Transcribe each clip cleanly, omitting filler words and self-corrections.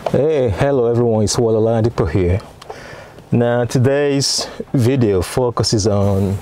Hey, hello everyone, it's Waloladipo here. Now today's video focuses on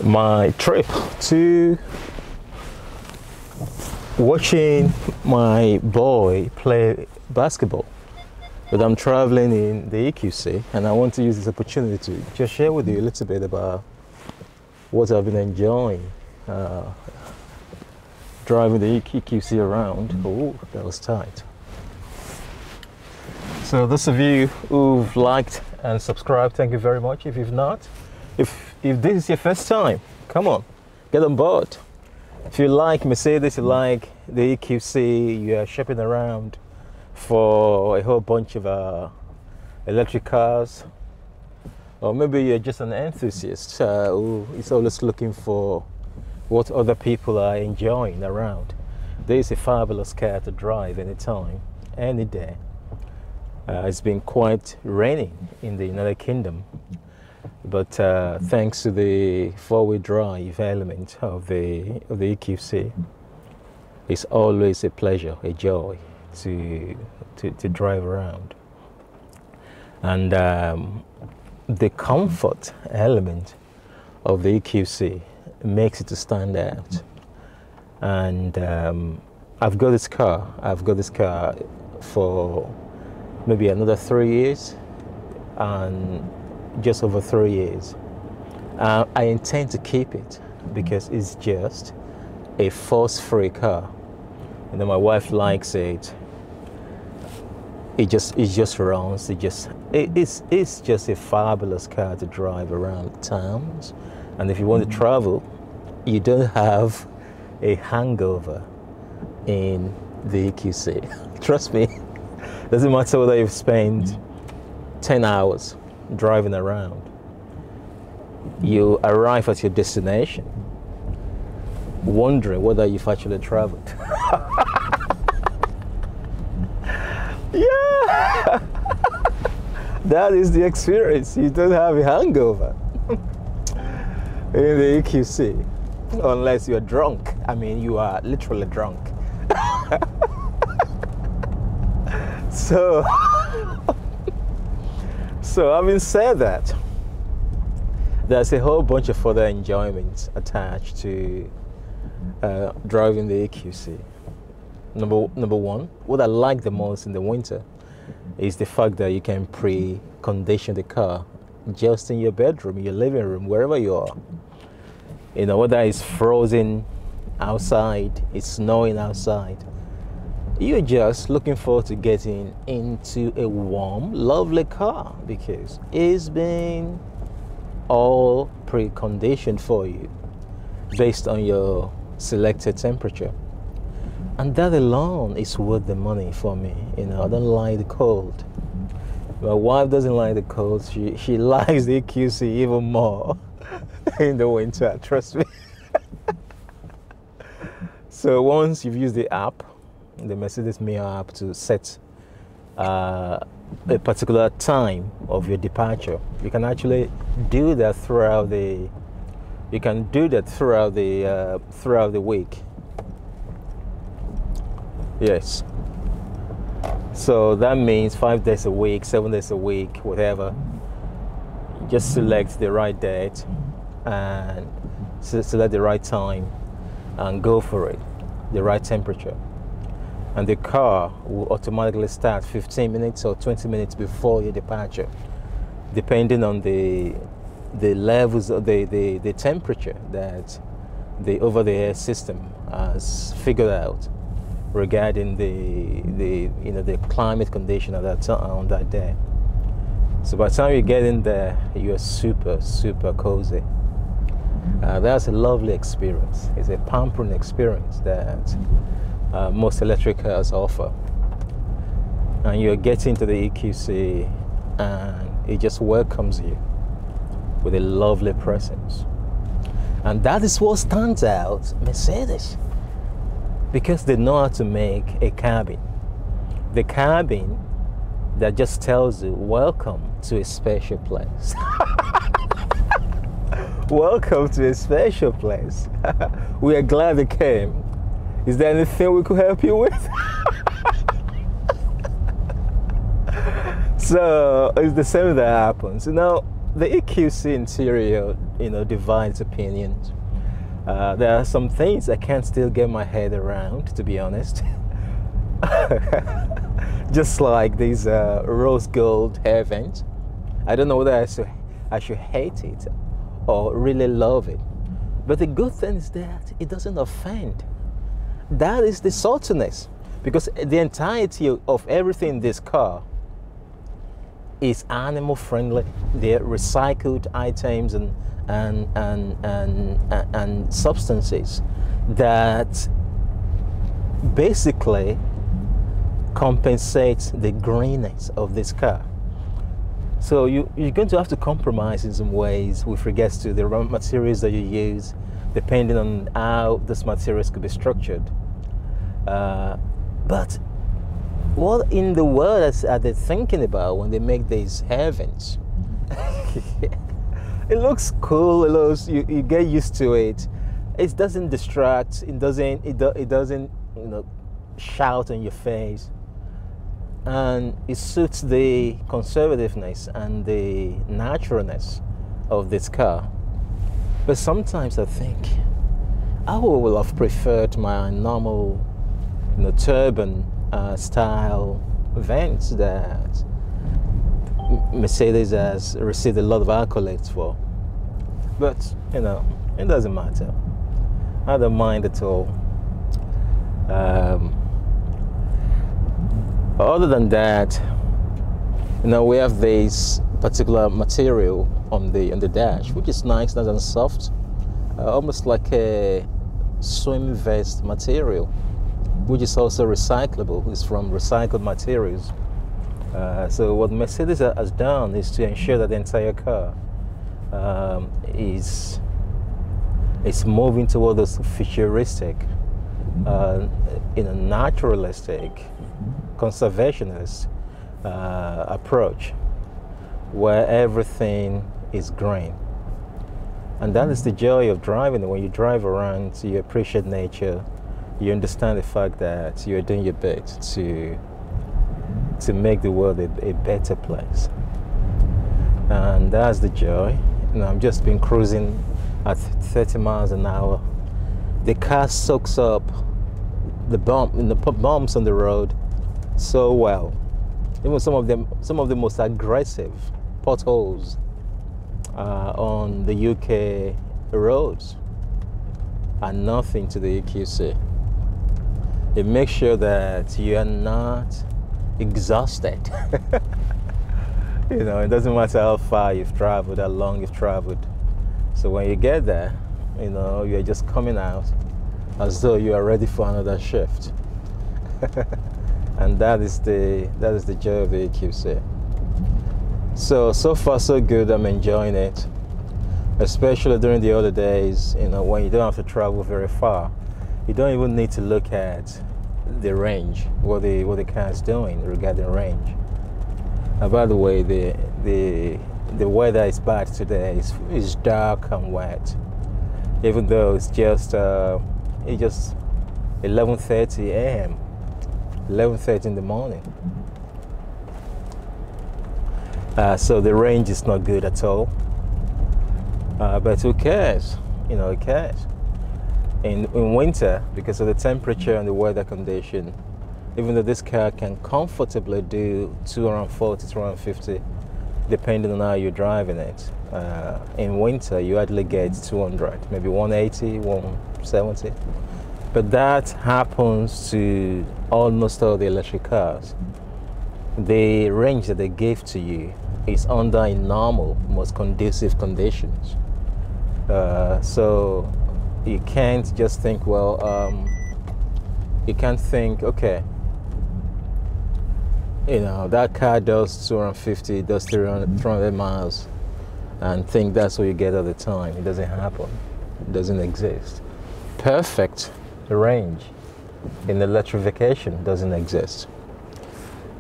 my trip to watching my boy play basketball. But I'm traveling in the EQC and I want to use this opportunity to just share with you a little bit about what I've been enjoying driving the EQC around. Oh, that was tight. So those of you who've liked and subscribed, thank you very much. If you've not, if this is your first time, come on, get on board. If you like Mercedes, you like the EQC, you are shopping around for a whole bunch of electric cars, or maybe you're just an enthusiast who is always looking for what other people are enjoying around. There is a fabulous car to drive anytime, any day. It's been quite raining in the United Kingdom, but thanks to the four-wheel drive element of the EQC, it's always a pleasure, a joy to drive around. And the comfort element of the EQC makes it to stand out. And I've got this car for maybe another 3 years, and just over 3 years. I intend to keep it because it's just a force-free car. You know, my wife likes it. It just runs. It's just a fabulous car to drive around towns, and if you want to travel, you don't have a hangover in the EQC. Trust me. Doesn't matter whether you've spent 10 hours driving around. You arrive at your destination wondering whether you've actually traveled. Yeah! That is the experience. You don't have a hangover in the EQC unless you're drunk. I mean, you are literally drunk. So having said that, there's a whole bunch of further enjoyments attached to driving the EQC. Number one, what I like the most in the winter is the fact that you can pre-condition the car just in your bedroom, your living room, wherever you are. You know, whether it's frozen outside, it's snowing outside, you're just looking forward to getting into a warm, lovely car because it's been all preconditioned for you based on your selected temperature. And that alone is worth the money for me. You know, I don't like the cold. My wife doesn't like the cold. She likes the EQC even more in the winter, trust me. So once you've used the app, the Mercedes Me app, to set a particular time of your departure, you can actually do that throughout the week. Yes. So that means 5 days a week, 7 days a week, whatever. Just select the right date and select the right time and go for it, the right temperature. And the car will automatically start 15 minutes or 20 minutes before your departure, depending on the levels of the temperature that the over-the-air system has figured out regarding the climate condition at on that day. So by the time you get in there, you're super cozy. That's a lovely experience. It's a pampering experience that most electric cars offer. And you're getting to the EQC and it just welcomes you with a lovely presence. And that is what stands out Mercedes, because they know how to make a cabin. The cabin that just tells you, welcome to a special place. Welcome to a special place. We are glad you came. Is there anything we could help you with? So it's the same that happens. The EQC interior, divides opinions. There are some things I can't still get my head around, to be honest. Just like these rose gold hair vents. I don't know whether I should hate it or really love it. But the good thing is that it doesn't offend. That is the saltiness, because the entirety of everything in this car is animal friendly. They're recycled items and substances that basically compensate the greenness of this car. So you're going to have to compromise in some ways with regards to the raw materials that you use, depending on how these materials could be structured. But what in the world are they thinking about when they make these hair vents? It looks cool. You get used to it. It doesn't distract. It doesn't shout in your face. And it suits the conservativeness and the naturalness of this car. But sometimes I think I would have preferred my normal, turban style vents that Mercedes has received a lot of accolades for. But it doesn't matter. I don't mind at all. Other than that, we have this particular material on the dash, which is nice and soft, almost like a swim vest material, which is also recyclable. It's from recycled materials. So what Mercedes has done is to ensure that the entire car is moving toward this futuristic, naturalistic, conservationist approach, where everything is green. And that is the joy of driving. When you drive around, you appreciate nature. You understand the fact that you're doing your bit to make the world a better place. And that's the joy. I've just been cruising at 30 miles an hour. The car soaks up the bumps on the road so well. Even some of the most aggressive potholes on the UK roads are nothing to the EQC. It makes sure that you are not exhausted. It doesn't matter how far you've traveled, how long you've traveled. So when you get there, you're just coming out as though you are ready for another shift. And that is the joy of the EQC. So far so good. I'm enjoying it, especially during the other days. When you don't have to travel very far, you don't even need to look at the range, what the car is doing regarding range. By the way, the weather is bad today. It's dark and wet, even though it's just 11:30 a.m. 11:30 in the morning. So the range is not good at all. But who cares? Who cares? In winter, because of the temperature and the weather condition, even though this car can comfortably do 240, 250, depending on how you're driving it. In winter, you hardly get 200, maybe 180, 170. But that happens to almost all the electric cars. The range that they give to you is under a normal, most conducive conditions. So you can't just think, you can't think, okay, that car does 250, does 300 miles, and think that's what you get all the time. It doesn't happen. It doesn't exist. Perfect range in electrification doesn't exist.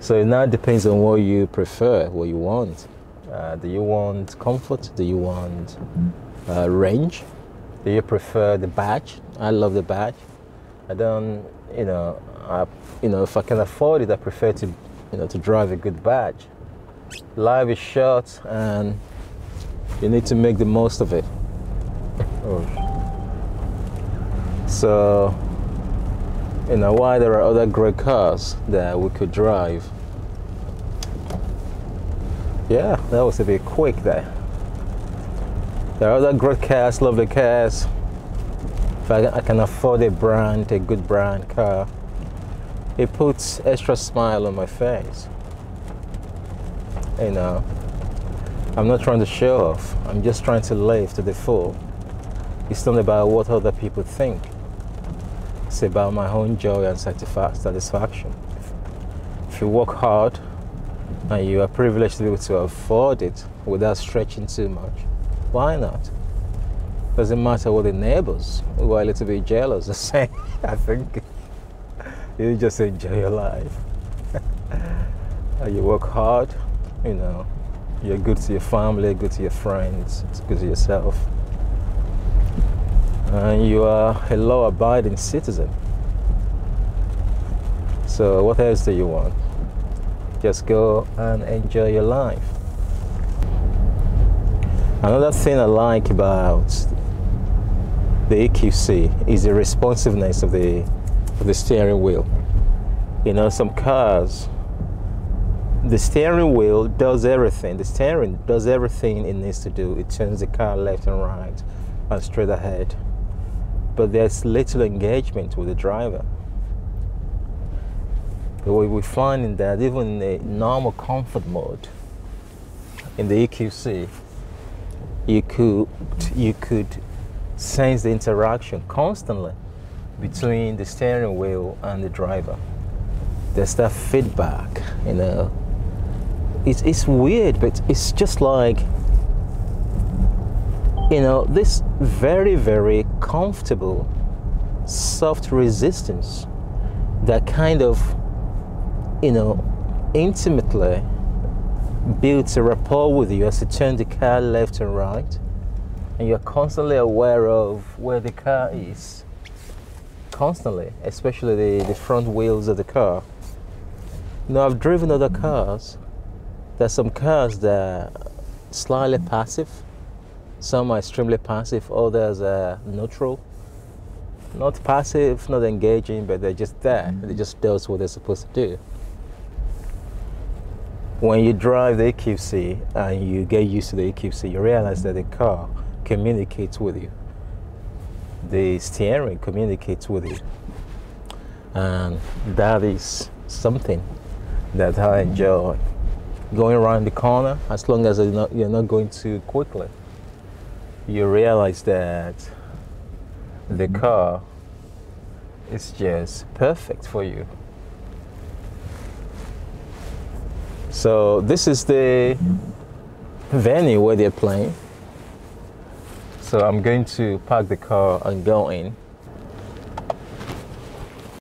So it now depends on what you prefer, what you want. Do you want comfort? Do you want range? Do you prefer the badge? I love the badge. I don't, if I can afford it, I prefer to drive a good badge. Life is short and you need to make the most of it. Oh. So, you know, why there are other great cars that we could drive. Yeah, that was a bit quick there. There are other great cars, lovely cars. If I can afford a good brand car, it puts extra smile on my face. You know, I'm not trying to show off. I'm just trying to live to the full. It's not about what other people think. It's about my own joy and satisfaction. If you work hard and you are privileged to be able to afford it without stretching too much, why not? Doesn't matter what the neighbors who are a little bit jealous are saying. I think you just enjoy your life. You work hard, you know, you're good to your family, good to your friends, it's good to yourself. And you are a law-abiding citizen. So what else do you want? Just go and enjoy your life. Another thing I like about the EQC is the responsiveness of the steering wheel. You know, some cars, the steering wheel does everything. The steering does everything it needs to do. It turns the car left and right and straight ahead. But there's little engagement with the driver. But what we find in that, even in the normal comfort mode, in the EQC, you could sense the interaction constantly between the steering wheel and the driver. There's that feedback, you know. It's weird, but it's just like, you know, this very, very comfortable, soft resistance that kind of, you know, intimately builds a rapport with you as you turn the car left and right, and you're constantly aware of where the car is. Constantly, especially the front wheels of the car. You know, I've driven other cars. There's some cars that are slightly passive. Some are extremely passive, others are neutral. Not passive, not engaging, but they're just there. They just do what they're supposed to do. When you drive the EQC and you get used to the EQC, you realize that the car communicates with you. The steering communicates with you. And that is something that I enjoy. Going around the corner, as long as you're not going too quickly, you realize that the car is just perfect for you. So this is the venue where they're playing. So I'm going to park the car and go in.